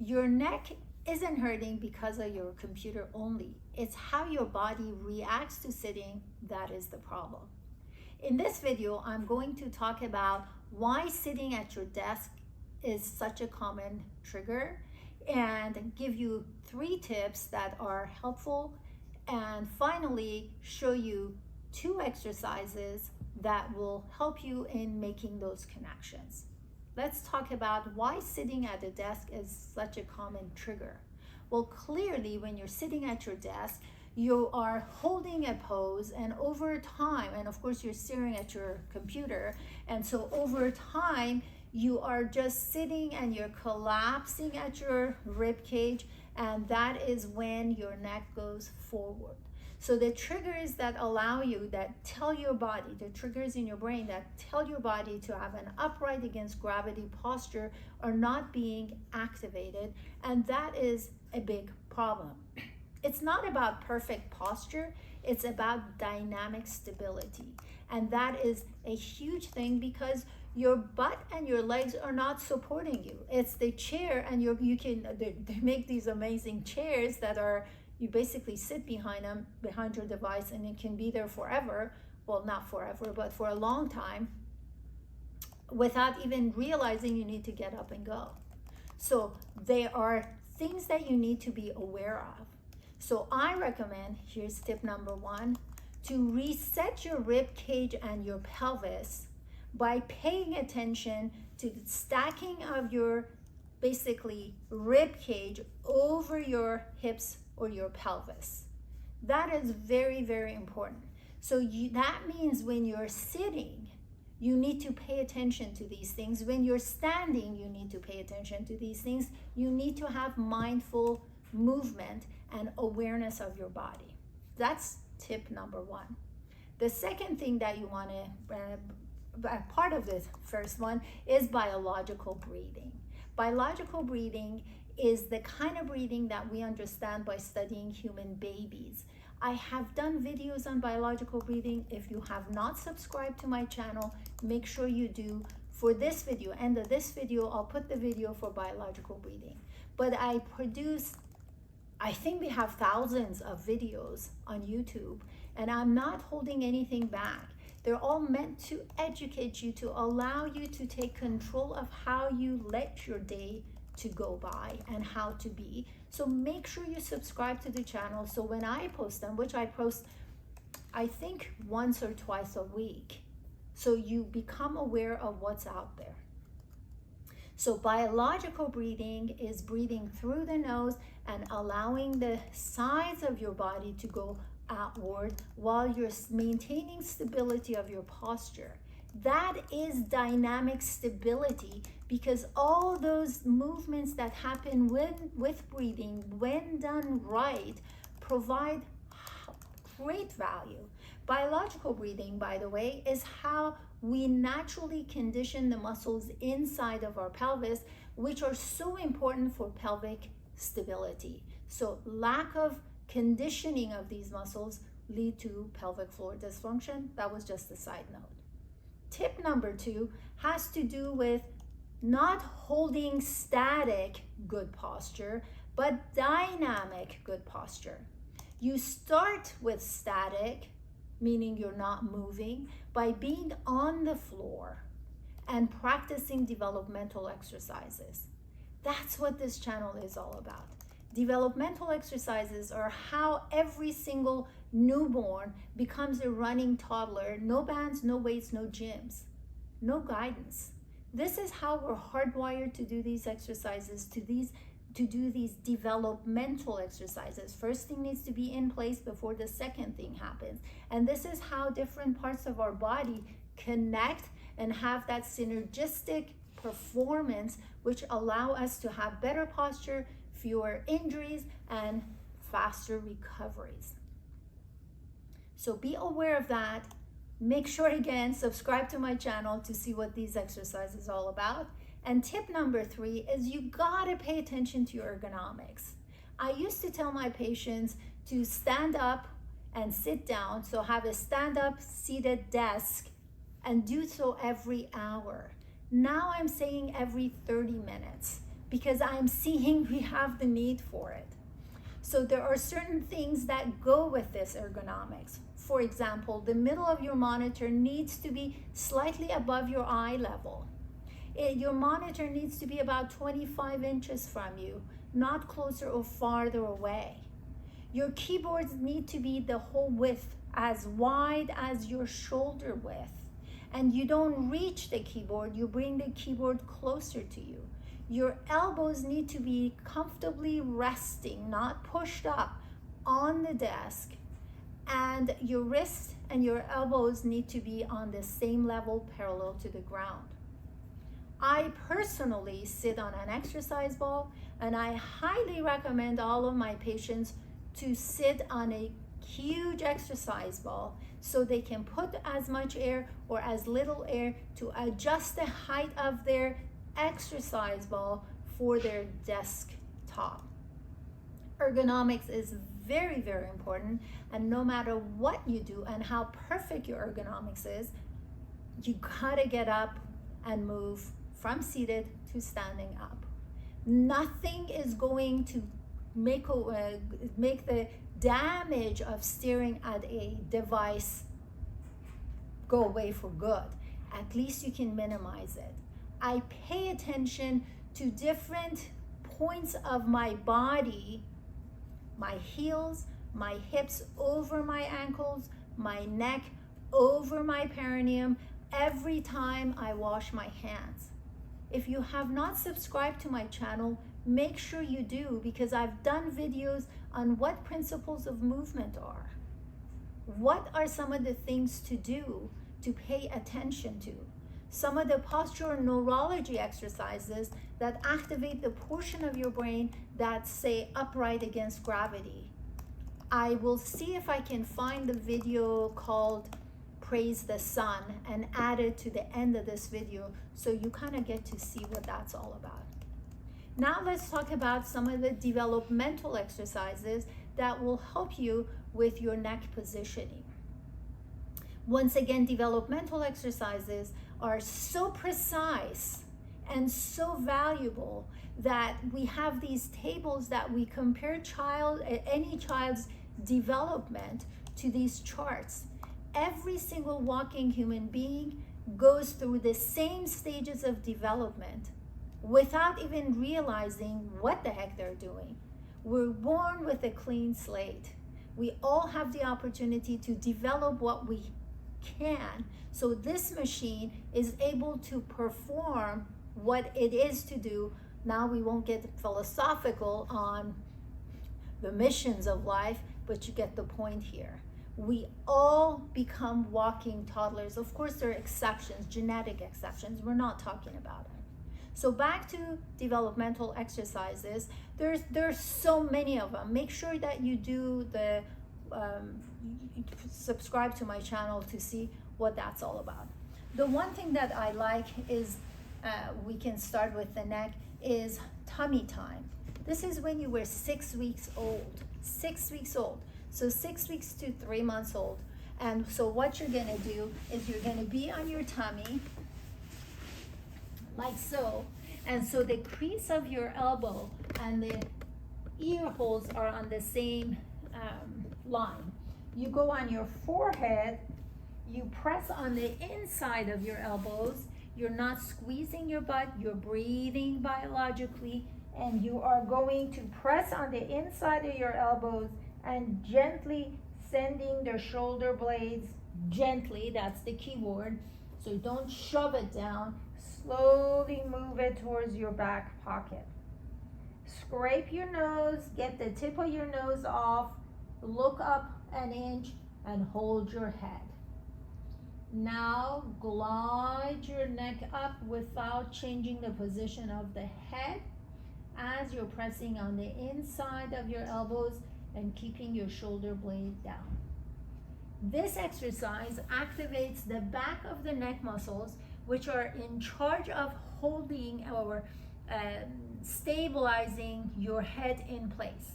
your neck isn't hurting because of your computer only. It's how your body reacts to sitting that is the problem. In this video, I'm going to talk about why sitting at your desk is such a common trigger and give you 3 tips that are helpful, and finally show you 2 exercises that will help you in making those connections. Let's talk about why sitting at the desk is such a common trigger. Well, clearly when you're sitting at your desk, you are holding a pose, and over time, and of course you're staring at your computer, and so over time you are just sitting and you're collapsing at your rib cage, and that is when your neck goes forward. So the triggers that allow you, that tell your body, the triggers in your brain that tell your body to have an upright against gravity posture are not being activated, and that is a big problem. It's not about perfect posture, it's about dynamic stability. And that is a huge thing because your butt and your legs are not supporting you. It's the chair, and they make these amazing chairs that are, you basically sit behind them, behind your device, and it can be there forever. Well, not forever, but for a long time, without even realizing you need to get up and go. So there are things that you need to be aware of. So I recommend, here's tip number 1, to reset your rib cage and your pelvis by paying attention to the stacking of your basically rib cage over your hips or your pelvis. That is very, very important. So that means when you're sitting, you need to pay attention to these things. When you're standing, you need to pay attention to these things. You need to have mindful movement and awareness of your body. That's tip number 1. The second thing that you want to part of this first one is biological breathing. Biological breathing is the kind of breathing that we understand by studying human babies. I have done videos on biological breathing. If you have not subscribed to my channel, make sure you do. For this video, end of this video, I'll put the video for biological breathing. But I think we have thousands of videos on YouTube, and I'm not holding anything back. They're all meant to educate you, to allow you to take control of how you let your day to go by and how to be. So make sure you subscribe to the channel, so when I post them, which I post I think once or twice a week, so you become aware of what's out there. So biological breathing is breathing through the nose and allowing the sides of your body to go outward while you're maintaining stability of your posture. That is dynamic stability, because all those movements that happen with breathing, when done right, provide great value. Biological breathing, by the way, is how we naturally condition the muscles inside of our pelvis, which are so important for pelvic stability. So lack of conditioning of these muscles lead to pelvic floor dysfunction. That was just a side note. Tip number 2 has to do with not holding static good posture, but dynamic good posture. You start with static, meaning you're not moving, by being on the floor and practicing developmental exercises. That's what this channel is all about. Developmental exercises are how every single newborn becomes a running toddler. No bands, no weights, no gyms, no guidance. This is how we're hardwired to do these exercises, to do these developmental exercises. First thing needs to be in place before the second thing happens. And this is how different parts of our body connect and have that synergistic performance, which allow us to have better posture, fewer injuries, and faster recoveries. So be aware of that. Make sure, again, subscribe to my channel to see what these exercises are all about. And tip number 3 is you gotta pay attention to your ergonomics. I used to tell my patients to stand up and sit down, so have a stand-up seated desk, and do so every hour. Now I'm saying every 30 minutes, because I'm seeing we have the need for it. So there are certain things that go with this ergonomics. For example, the middle of your monitor needs to be slightly above your eye level. Your monitor needs to be about 25 inches from you, not closer or farther away. Your keyboards need to be the whole width, as wide as your shoulder width. And you don't reach the keyboard, you bring the keyboard closer to you. Your elbows need to be comfortably resting, not pushed up on the desk. And your wrists and your elbows need to be on the same level, parallel to the ground. I personally sit on an exercise ball, and I highly recommend all of my patients to sit on a huge exercise ball so they can put as much air or as little air to adjust the height of their exercise ball for their desktop. Ergonomics is very, very important, and no matter what you do and how perfect your ergonomics is, you gotta get up and move from seated to standing up. Nothing is going to make the damage of staring at a device go away for good. At least you can minimize it. I pay attention to different points of my body, my heels, my hips over my ankles, my neck over my perineum, every time I wash my hands. If you have not subscribed to my channel, make sure you do, because I've done videos on what principles of movement are. What are some of the things to do to pay attention to? Some of the postural neurology exercises that activate the portion of your brain that say upright against gravity. I will see if I can find the video called Praise the Sun and add it to the end of this video so you kind of get to see what that's all about. Now let's talk about some of the developmental exercises that will help you with your neck positioning. Once again, developmental exercises are so precise and so valuable that we have these tables that we compare any child's development to these charts. Every single walking human being goes through the same stages of development without even realizing what the heck they're doing. We're born with a clean slate. We all have the opportunity to develop what we can. So this machine is able to perform what it is to do. Now we won't get philosophical on the missions of life, but you get the point here. We all become walking toddlers. Of course, there are exceptions, genetic exceptions. We're not talking about it. So back to developmental exercises. There's so many of them. Make sure that you do the subscribe to my channel to see what that's all about. The one thing that I like is we can start with the neck is tummy time. This is when you were 6 weeks old. 6 weeks old. So 6 weeks to 3 months old. And so what you're gonna do is you're gonna be on your tummy like so. And so the crease of your elbow and the ear holes are on the same line. You go on your forehead, you press on the inside of your elbows. You're not squeezing your butt, you're breathing biologically, and you are going to press on the inside of your elbows and gently sending the shoulder blades, gently, that's the key word. So don't shove it down, slowly move it towards your back pocket. Scrape your nose, get the tip of your nose off, look up an inch and hold your head. Now glide your neck up without changing the position of the head as you're pressing on the inside of your elbows and keeping your shoulder blade down. This exercise activates the back of the neck muscles, which are in charge of holding or stabilizing your head in place.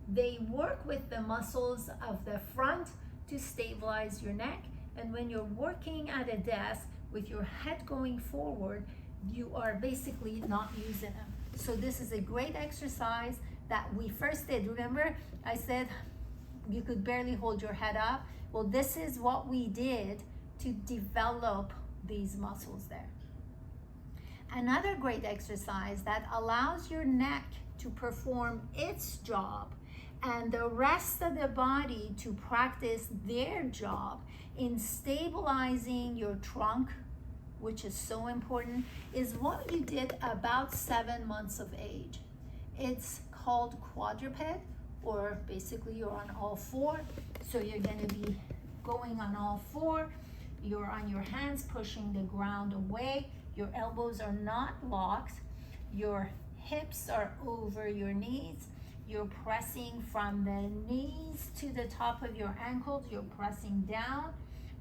They work with the muscles of the front to stabilize your neck, and when you're working at a desk with your head going forward, you are basically not using them. So this is a great exercise that we first did. Remember, I said you could barely hold your head up. Well, this is what we did to develop these muscles there. Another great exercise that allows your neck to perform its job and the rest of the body to practice their job in stabilizing your trunk, which is so important, is what you did about 7 months of age. It's called quadruped, or basically you're on all four. So you're going to be going on all four. You're on your hands pushing the ground away. Your elbows are not locked. Your hips are over your knees. You're pressing from the knees to the top of your ankles. You're pressing down.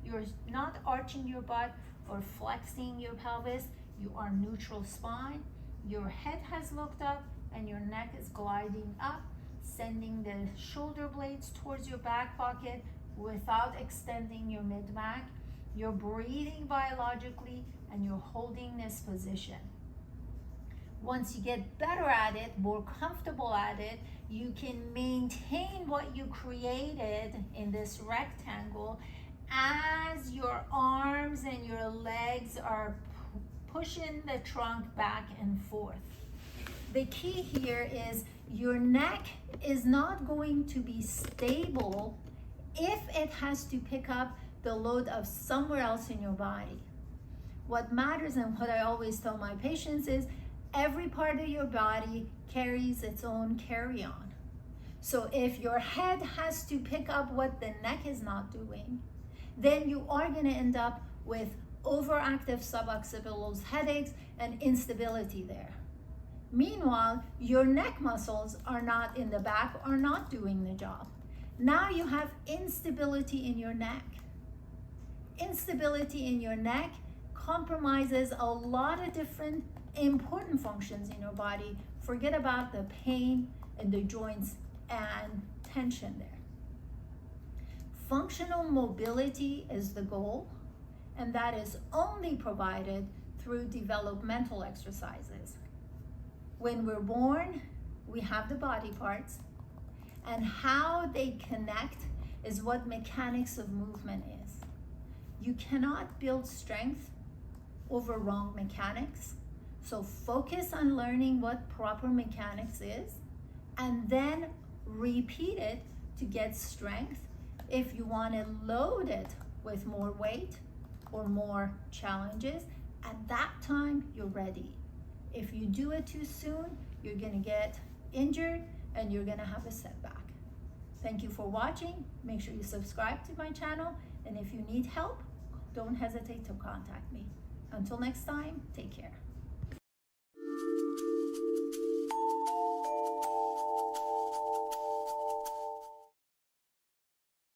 You're not arching your butt or flexing your pelvis. You are neutral spine. Your head has looked up and your neck is gliding up, sending the shoulder blades towards your back pocket without extending your mid-back. You're breathing biologically and you're holding this position. Once you get better at it, more comfortable at it, you can maintain what you created in this rectangle as your arms and your legs are pushing the trunk back and forth. The key here is your neck is not going to be stable if it has to pick up the load of somewhere else in your body. What matters, and what I always tell my patients, is every part of your body carries its own carry-on. So if your head has to pick up what the neck is not doing, then you are going to end up with overactive suboccipitals, headaches, and instability there. Meanwhile, your neck muscles are not in the back, are not doing the job. Now you have instability in your neck. Instability in your neck compromises a lot of different important functions in your body. Forget about the pain in the joints and tension there. Functional mobility is the goal, and that is only provided through developmental exercises. When we're born, we have the body parts, and how they connect is what mechanics of movement is. You cannot build strength over wrong mechanics. So focus on learning what proper mechanics is, and then repeat it to get strength. If you want to load it with more weight or more challenges, at that time you're ready. If you do it too soon, you're going to get injured and you're going to have a setback. Thank you for watching. Make sure you subscribe to my channel, and if you need help, don't hesitate to contact me. Until next time, take care.